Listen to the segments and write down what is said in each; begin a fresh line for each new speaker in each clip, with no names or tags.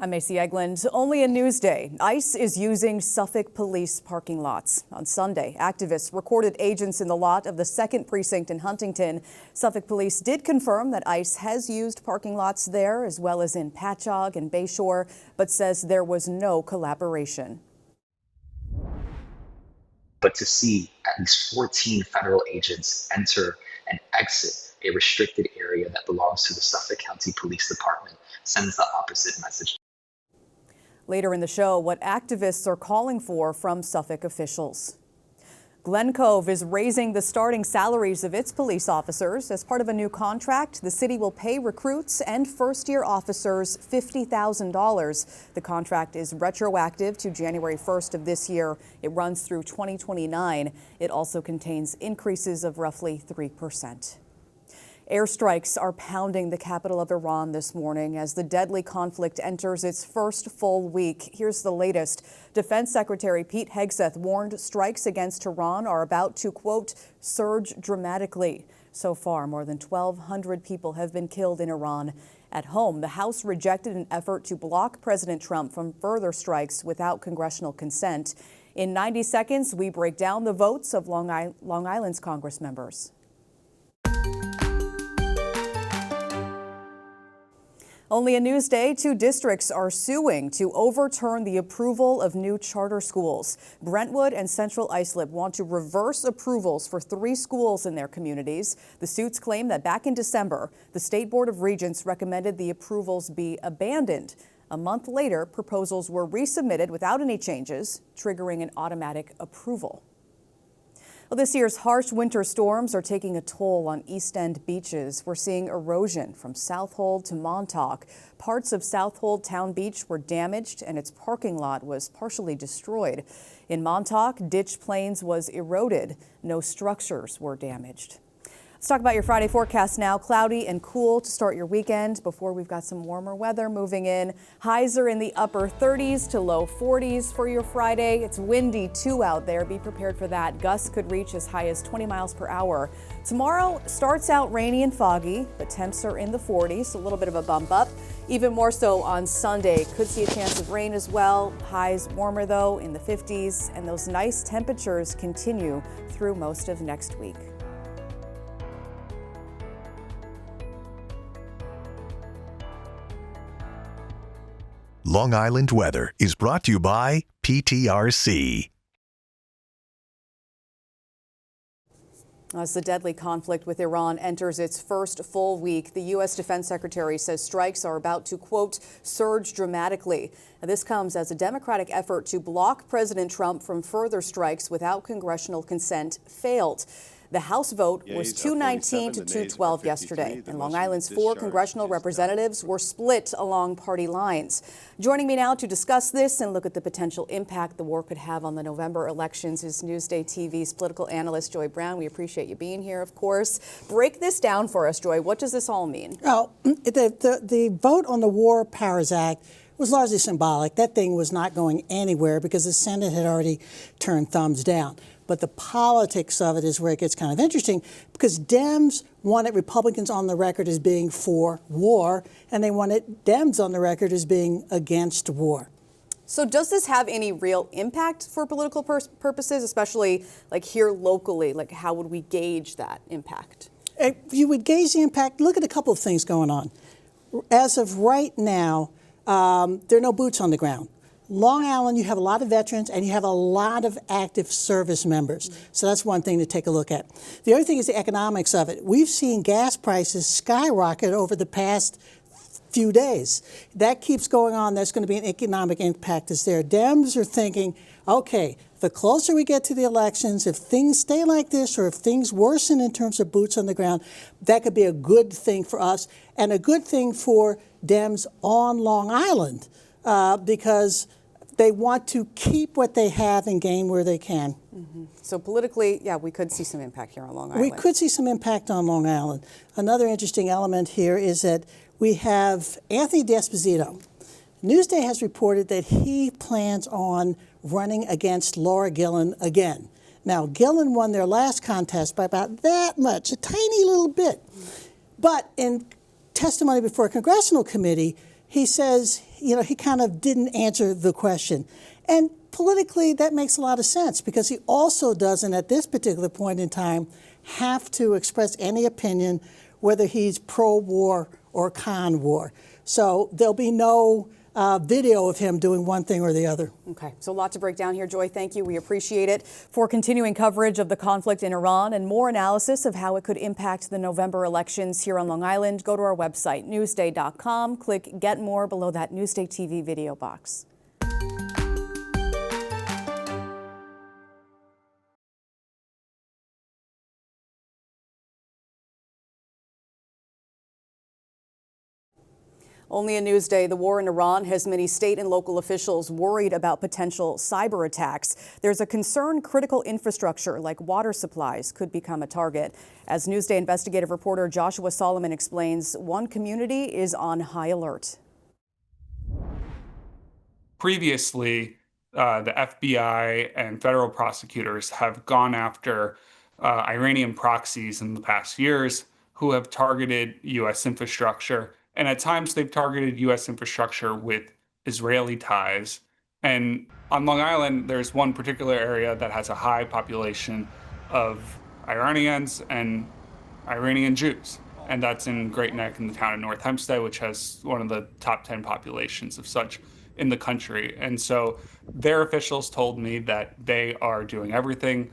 I'm Macy Egland. Only a Newsday. ICE is using Suffolk police parking lots. On Sunday, activists recorded agents in the lot of the 2nd Precinct in Huntington. Suffolk police did confirm that ICE has used parking lots there as well as in Patchogue and Bayshore, but says there was no collaboration.
But to see at least 14 federal agents enter and exit a restricted area that belongs to the Suffolk County Police Department sends the opposite message.
Later in the show, what activists are calling for from Suffolk officials. Glen Cove is raising the starting salaries of its police officers. As part of a new contract, the city will pay recruits and first-year officers $50,000. The contract is retroactive to January 1st of this year. It runs through 2029. It also contains increases of roughly 3%. Airstrikes are pounding the capital of Iran this morning as the deadly conflict enters its first full week. Here's the latest. Defense Secretary Pete Hegseth warned strikes against Iran are about to, quote, surge dramatically. So far, more than 1,200 people have been killed in Iran. At home, the House rejected an effort to block President Trump from further strikes without congressional consent. In 90 seconds, we break down the votes of Long Island's Congress members. Only a Newsday, 2 districts are suing to overturn the approval of new charter schools. Brentwood and Central Islip want to reverse approvals for 3 schools in their communities. The suits claim that back in December, the State Board of Regents recommended the approvals be abandoned. A month later, proposals were resubmitted without any changes, triggering an automatic approval. Well, this year's harsh winter storms are taking a toll on East End beaches. We're seeing erosion from Southold to Montauk. Parts of Southold Town Beach were damaged and its parking lot was partially destroyed. In Montauk, Ditch Plains was eroded. No structures were damaged. Let's talk about your Friday forecast now. Cloudy and cool to start your weekend before we've got some warmer weather moving in. Highs are in the upper 30s to low 40s for your Friday. It's windy too out there. Be prepared for that. Gusts could reach as high as 20 miles per hour. Tomorrow starts out rainy and foggy, but temps are in the 40s, a little bit of a bump up. Even more so on Sunday. Could see a chance of rain as well. Highs warmer though in the 50s, and those nice temperatures continue through most of next week.
Long Island weather is brought to you by PTRC.
As the deadly conflict with Iran enters its first full week, the U.S. Defense Secretary says strikes are about to, quote, surge dramatically. Now, this comes as a Democratic effort to block President Trump from further strikes without congressional consent failed. The House vote was 219 to 212 yesterday, and Long Island's 4 congressional representatives were split along party lines. Joining me now to discuss this and look at the potential impact the war could have on the November elections is Newsday TV's political analyst, Joy Brown. We appreciate you being here, of course. Break this down for us, Joy. What does this all mean?
Well, the vote on the War Powers Act was largely symbolic. That thing was not going anywhere because the Senate had already turned thumbs down. But the politics of it is where it gets kind of interesting because Dems wanted Republicans on the record as being for war, and they wanted Dems on the record as being against war.
So does this have any real impact for political purposes, especially like here locally? Like how would we gauge that impact?
If you would gauge the impact, look at a couple of things going on. As of right now, there are no boots on the ground. Long Island, you have a lot of veterans and you have a lot of active service members. So that's one thing to take a look at. The other thing is the economics of it. We've seen gas prices skyrocket over the past few days. That keeps going on. There's going to be an economic impact that's there. Dems are thinking, okay, the closer we get to the elections, if things stay like this or if things worsen in terms of boots on the ground, that could be a good thing for us and a good thing for Dems on Long Island because they want to keep what they have and gain where they can.
Mm-hmm. So politically, yeah, we could see some impact here on Long Island.
We could see some impact on Long Island. Another interesting element here is that we have Anthony D'Esposito. Newsday has reported that he plans on running against Laura Gillen again. Now, Gillen won their last contest by about that much, a tiny little bit. But in testimony before a congressional committee, he says, he kind of didn't answer the question. And politically, that makes a lot of sense because he also doesn't, at this particular point in time, have to express any opinion whether he's pro-war or con-war. So there'll be no video of him doing one thing or the other.
Okay, so a lot to break down here, Joy. Thank you. We appreciate it. For continuing coverage of the conflict in Iran and more analysis of how it could impact the November elections here on Long Island, go to our website, Newsday.com. Click Get More below that Newsday TV video box. Only in Newsday, the war in Iran has many state and local officials worried about potential cyber attacks. There's a concern critical infrastructure like water supplies could become a target. As Newsday investigative reporter Joshua Solomon explains, one community is on high alert.
Previously, the FBI and federal prosecutors have gone after Iranian proxies in the past years who have targeted U.S. infrastructure. And at times they've targeted U.S. infrastructure with Israeli ties. And on Long Island, there's one particular area that has a high population of Iranians and Iranian Jews. And that's in Great Neck in the town of North Hempstead, which has one of the top 10 populations of such in the country. And so their officials told me that they are doing everything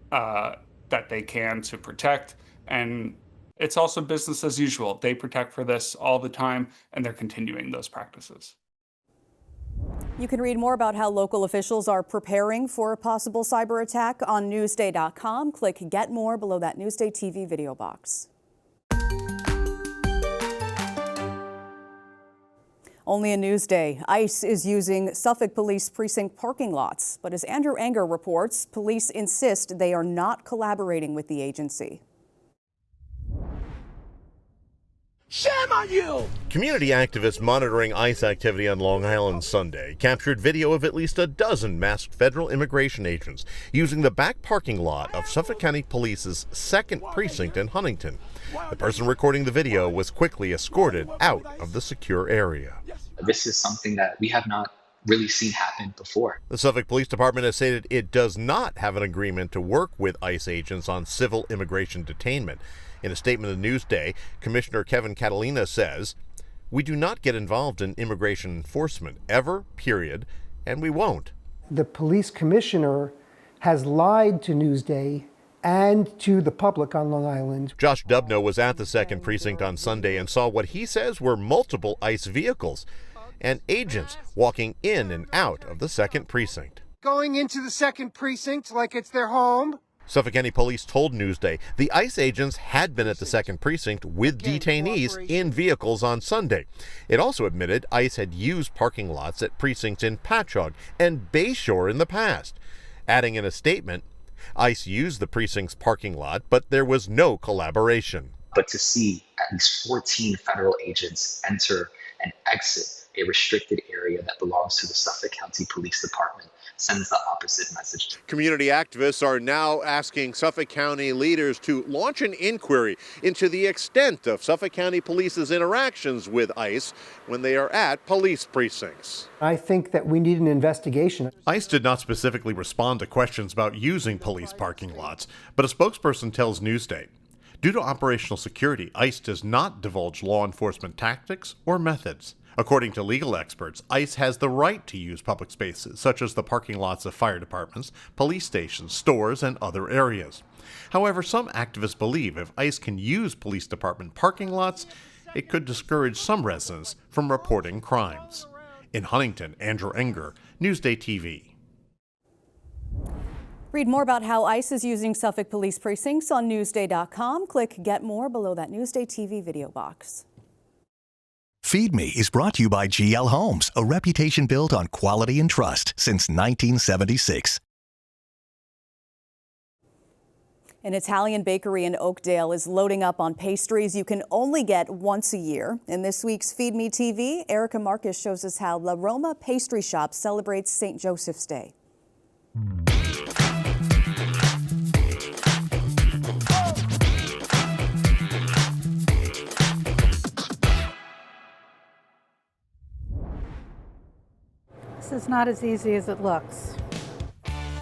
that they can to protect. And it's also business as usual. They protect for this all the time, and they're continuing those practices.
You can read more about how local officials are preparing for a possible cyber attack on Newsday.com. Click Get More below that Newsday TV video box. Only in Newsday, ICE is using Suffolk Police Precinct parking lots. But as Andrew Enger reports, police insist they are not collaborating with the agency.
Shame on you!
Community activists monitoring ICE activity on Long Island Sunday captured video of at least a dozen masked federal immigration agents using the back parking lot of Suffolk County Police's 2nd Precinct in Huntington. The person recording the video was quickly escorted out of the secure area.
This is something that we have not really seen happen before.
The Suffolk Police Department has stated it does not have an agreement to work with ICE agents on civil immigration detainment. In a statement to Newsday, Commissioner Kevin Catalina says, "We do not get involved in immigration enforcement, ever, period, and we won't."
The police commissioner has lied to Newsday and to the public on Long Island.
Josh Dubno was at the 2nd Precinct on Sunday and saw what he says were multiple ICE vehicles and agents walking in and out of the 2nd Precinct.
Going into the 2nd Precinct like it's their home.
Suffolk County Police told Newsday the ICE agents had been at the 2nd Precinct with detainees in vehicles on Sunday. It also admitted ICE had used parking lots at precincts in Patchogue and Bayshore in the past. Adding in a statement, ICE used the precinct's parking lot, but there was no collaboration.
But to see at least 14 federal agents enter and exit a restricted area that belongs to the Suffolk County Police Department sends the opposite message.
Community activists are now asking Suffolk County leaders to launch an inquiry into the extent of Suffolk County Police's interactions with ICE when they are at police precincts.
I think that we need an investigation.
ICE did not specifically respond to questions about using police parking lots, but a spokesperson tells Newsday, due to operational security, ICE does not divulge law enforcement tactics or methods. According to legal experts, ICE has the right to use public spaces, such as the parking lots of fire departments, police stations, stores, and other areas. However, some activists believe if ICE can use police department parking lots, it could discourage some residents from reporting crimes. In Huntington, Andrew Enger, Newsday TV.
Read more about how ICE is using Suffolk Police Precincts on Newsday.com. Click Get More below that Newsday TV video box.
Feed Me is brought to you by GL Homes, a reputation built on quality and trust since 1976.
An Italian bakery in Oakdale is loading up on pastries you can only get once a year. In this week's Feed Me TV, Erica Marcus shows us how La Roma Pastry Shop celebrates St. Joseph's Day.
is not as easy as it looks.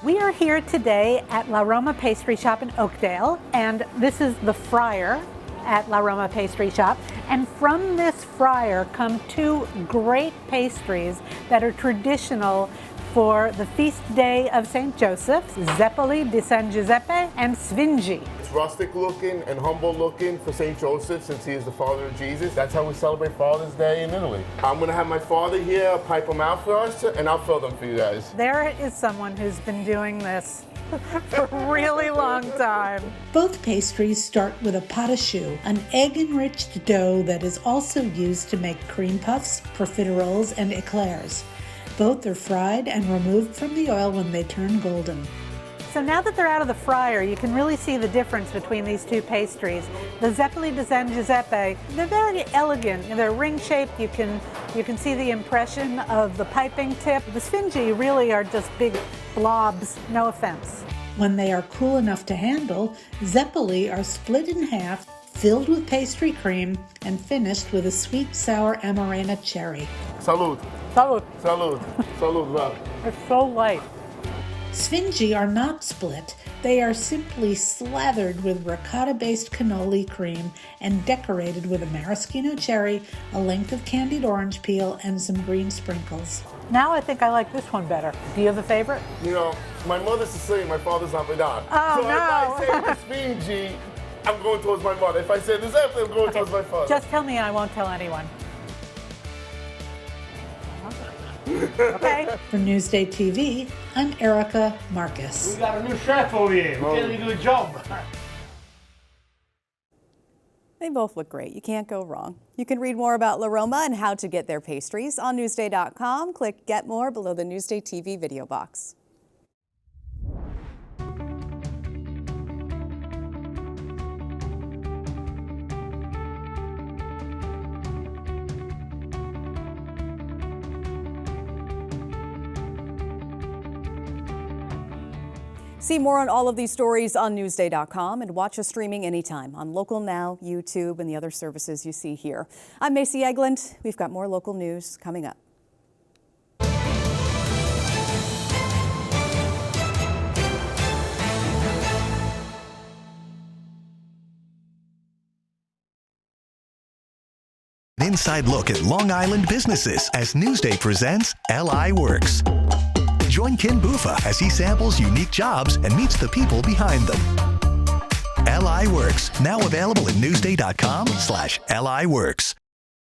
We are here today at La Roma Pastry Shop in Oakdale, and this is the fryer at La Roma Pastry Shop. And from this fryer come two great pastries that are traditional for the feast day of St. Joseph, Zeppoli di San Giuseppe and Sfingi.
It's rustic looking and humble looking for St. Joseph, since he is the father of Jesus. That's how we celebrate Father's Day in Italy. I'm gonna have my father here pipe them out for us, and I'll fill them for you guys.
There is someone who's been doing this for a really long time.
Both pastries start with a pot au choux, an egg-enriched dough that is also used to make cream puffs, profiteroles, and eclairs. Both are fried and removed from the oil when they turn golden.
So now that they're out of the fryer, you can really see the difference between these two pastries. The Zeppoli di San Giuseppe, they're very elegant. They're ring-shaped. You can see the impression of the piping tip. The Sfingi really are just big blobs, no offense.
When they are cool enough to handle, Zeppoli are split in half, filled with pastry cream, and finished with a sweet sour Amarena cherry.
Salud.
Salud.
Salud. Salud, Rob.
It's so light.
Sfingi are not split. They are simply slathered with ricotta-based cannoli cream and decorated with a maraschino cherry, a length of candied orange peel, and some green sprinkles.
Now I think I like this one better. Do you have a favorite?
You know, my mother's Sicilian, my father's Napolitan.
Oh,
so
no.
if I say the Sfingi, I'm going towards my mother. If I say the Zeppoli, I'm going towards my father.
Just tell me and I won't tell anyone. Okay.
For Newsday TV, I'm Erica Marcus.
We got a new chef over here. We're getting a good job.
They both look great. You can't go wrong. You can read more about La Roma and how to get their pastries on Newsday.com. Click Get More below the Newsday TV video box. See more on all of these stories on Newsday.com and watch us streaming anytime on Local Now, YouTube, and the other services you see here. I'm Macy Eglund. We've got more local news coming up.
An inside look at Long Island businesses as Newsday presents LI Works. Join Ken Buffa as he samples unique jobs and meets the people behind them. LI Works, now available at Newsday.com/LI Works.